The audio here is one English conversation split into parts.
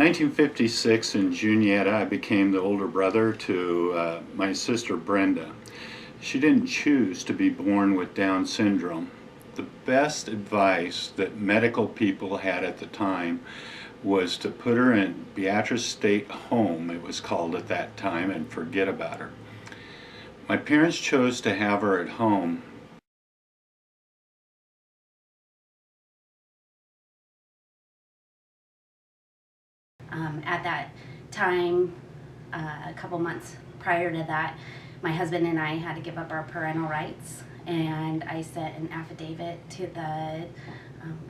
1956 in Juniata, I became the older brother to my sister Brenda. She didn't choose to be born with Down syndrome. The best advice that medical people had at the time was to put her in Beatrice State Home, it was called at that time, and forget about her. My parents chose to have her at home. At that time, a couple months prior to that, my husband and I had to give up our parental rights, and I sent an affidavit to the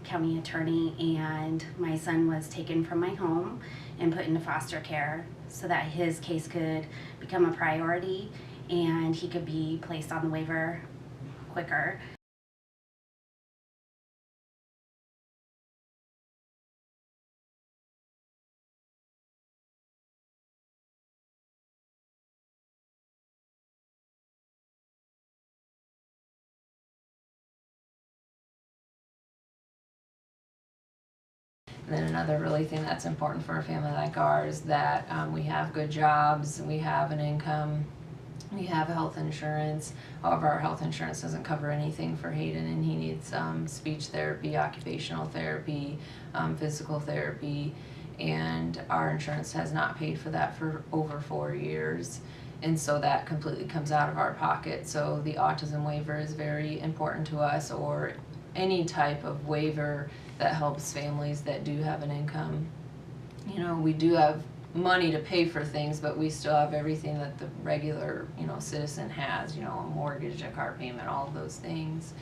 county attorney, and my son was taken from my home and put into foster care so that his case could become a priority and he could be placed on the waiver quicker. And then another really thing that's important for a family like ours, that we have good jobs, we have an income, we have health insurance. However, our health insurance doesn't cover anything for Hayden, and he needs speech therapy, occupational therapy, physical therapy, and our insurance has not paid for that for over 4 years. And so that completely comes out of our pocket. So the autism waiver is very important to us, or any type of waiver that helps families that do have an income. You know, we do have money to pay for things, but we still have everything that the regular, citizen has, a mortgage, a car payment, all of those things.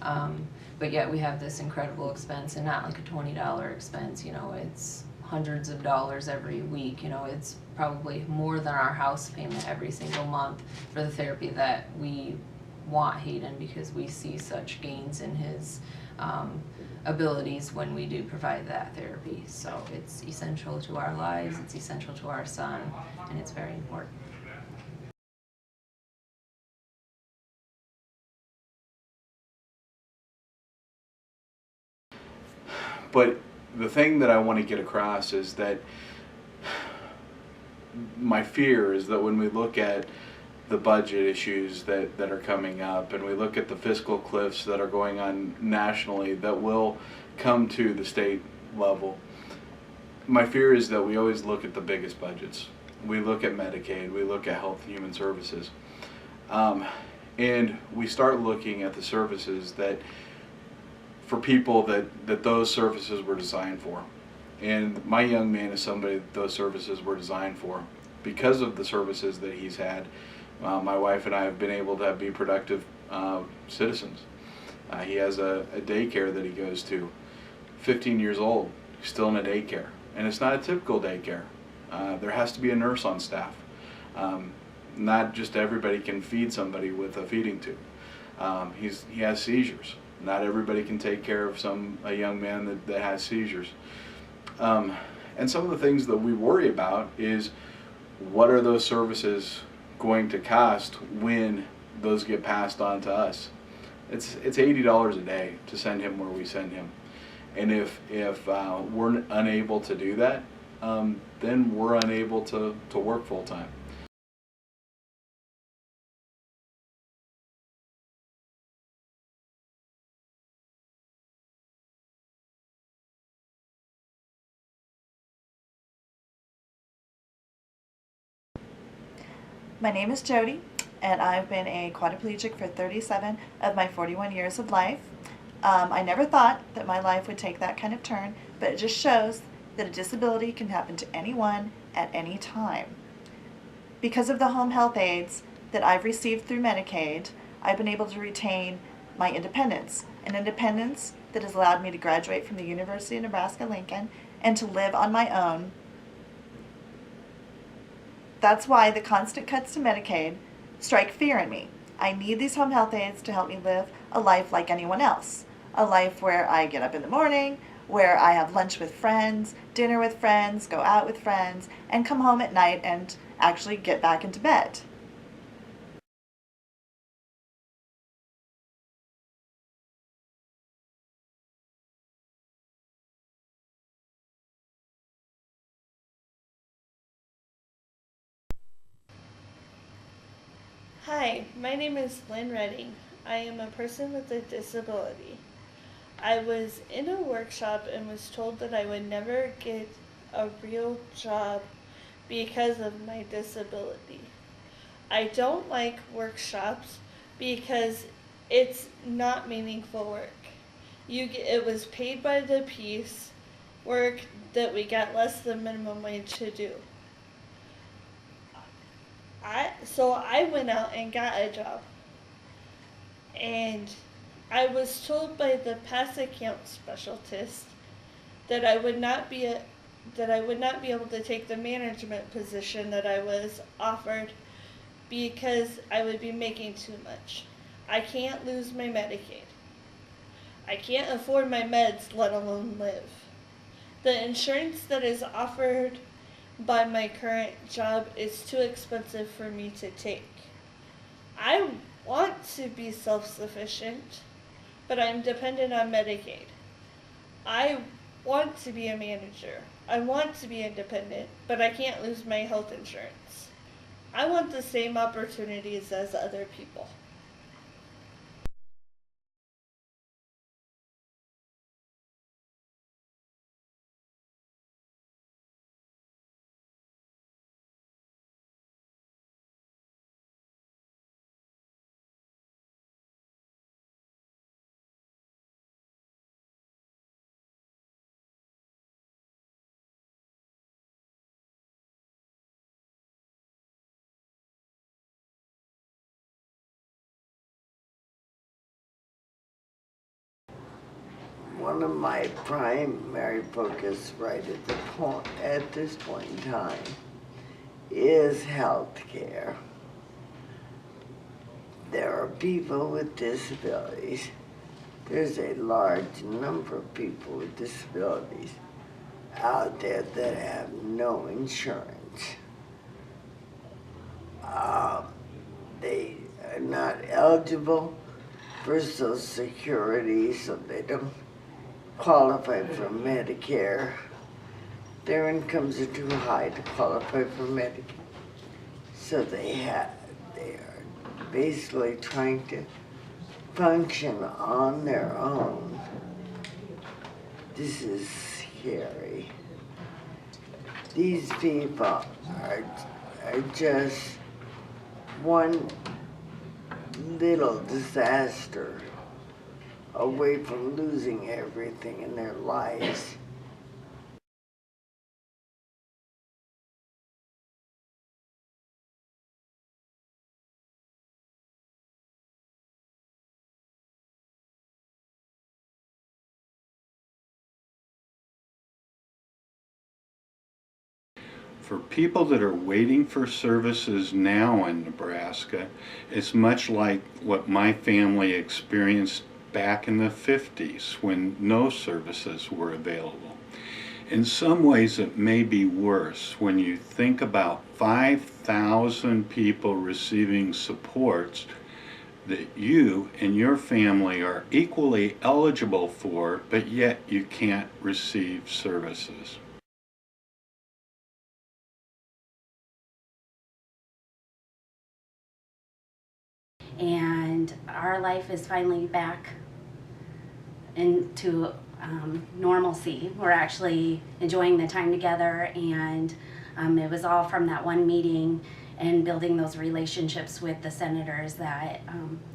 But yet we have this incredible expense, and not like a $20 expense, it's hundreds of dollars every week. It's probably more than our house payment every single month for the therapy that we want Hayden, because we see such gains in his abilities when we do provide that therapy. So it's essential to our lives, it's essential to our son, and it's very important. But the thing that I want to get across is that my fear is that when we look at the budget issues that are coming up, and we look at the fiscal cliffs that are going on nationally that will come to the state level, my fear is that we always look at the biggest budgets. We look at Medicaid, we look at Health and Human Services, and we start looking at the services that for people that those services were designed for. And my young man is somebody that those services were designed for. Because of the services that he's had, my wife and I have been able to be productive citizens. He has a daycare that he goes to. 15 years old, still in a daycare. And it's not a typical daycare. There has to be a nurse on staff. Not just everybody can feed somebody with a feeding tube. He has seizures. Not everybody can take care of a young man that has seizures. And some of the things that we worry about is, what are those services going to cost when those get passed on to us? It's $80 a day to send him where we send him. And if we're unable to do that, then we're unable to work full time. My name is Jody, and I've been a quadriplegic for 37 of my 41 years of life. I never thought that my life would take that kind of turn, but it just shows that a disability can happen to anyone at any time. Because of the home health aides that I've received through Medicaid, I've been able to retain my independence, an independence that has allowed me to graduate from the University of Nebraska-Lincoln and to live on my own. That's why the constant cuts to Medicaid strike fear in me. I need these home health aides to help me live a life like anyone else. A life where I get up in the morning, where I have lunch with friends, dinner with friends, go out with friends, and come home at night and actually get back into bed. Hi, my name is Lynn Redding. I am a person with a disability. I was in a workshop and was told that I would never get a real job because of my disability. I don't like workshops because it's not meaningful work. It was paid by the piece work that we got less than minimum wage to do. So I went out and got a job, and I was told by the past account specialist that that I would not be able to take the management position that I was offered because I would be making too much. I can't lose my Medicaid. I can't afford my meds, let alone live. The insurance that is offered by my current job is too expensive for me to take. I want to be self-sufficient, but I'm dependent on Medicaid. I want to be a manager. I want to be independent, but I can't lose my health insurance. I want the same opportunities as other people. One of my primary focus right at this point in time is health care. There are people with disabilities. There's a large number of people with disabilities out there that have no insurance. They are not eligible for Social Security, so they don't qualify for Medicare. Their incomes are too high to qualify for Medicare. So they are basically trying to function on their own. This is scary. These people are just one little disaster away from losing everything in their lives. For people that are waiting for services now in Nebraska, it's much like what my family experienced back in the 50s when no services were available. In some ways, it may be worse when you think about 5,000 people receiving supports that you and your family are equally eligible for, but yet you can't receive services. And our life is finally back into normalcy. We're actually enjoying the time together, and it was all from that one meeting and building those relationships with the senators that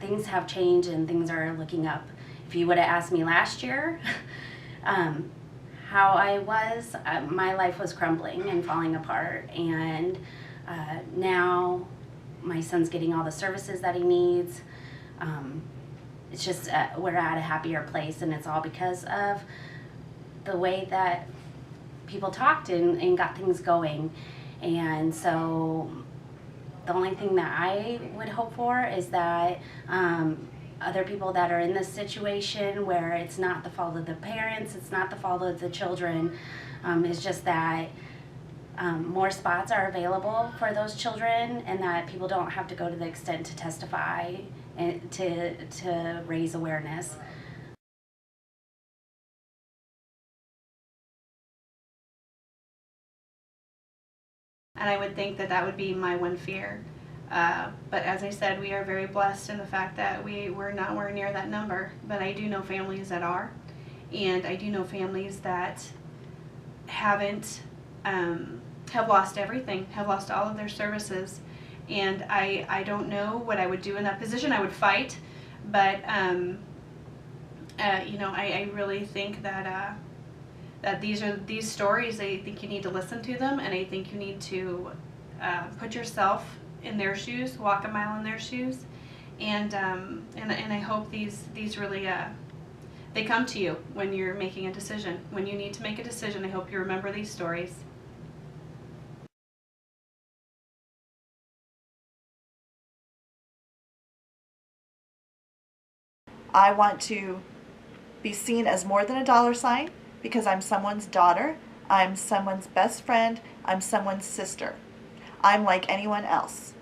things have changed and things are looking up. If you would have asked me last year how I was, my life was crumbling and falling apart, and now my son's getting all the services that he needs. It's just we're at a happier place, and it's all because of the way that people talked and got things going. And so the only thing that I would hope for is that other people that are in this situation where it's not the fault of the parents, it's not the fault of the children, it's just that more spots are available for those children, and that people don't have to go to the extent to testify and to raise awareness. And I would think that that would be my one fear, But as I said, we are very blessed in the fact that we're nowhere near that number. But I do know families that are, and I do know families that haven't, have lost everything, have lost all of their services. And I don't know what I would do in that position. I would fight, but you know, I really think that that these stories. I think you need to listen to them, and I think you need to put yourself in their shoes, walk a mile in their shoes, and I hope these really they come to you when you're making a decision. When you need to make a decision, I hope you remember these stories. I want to be seen as more than a dollar sign because I'm someone's daughter, I'm someone's best friend, I'm someone's sister. I'm like anyone else.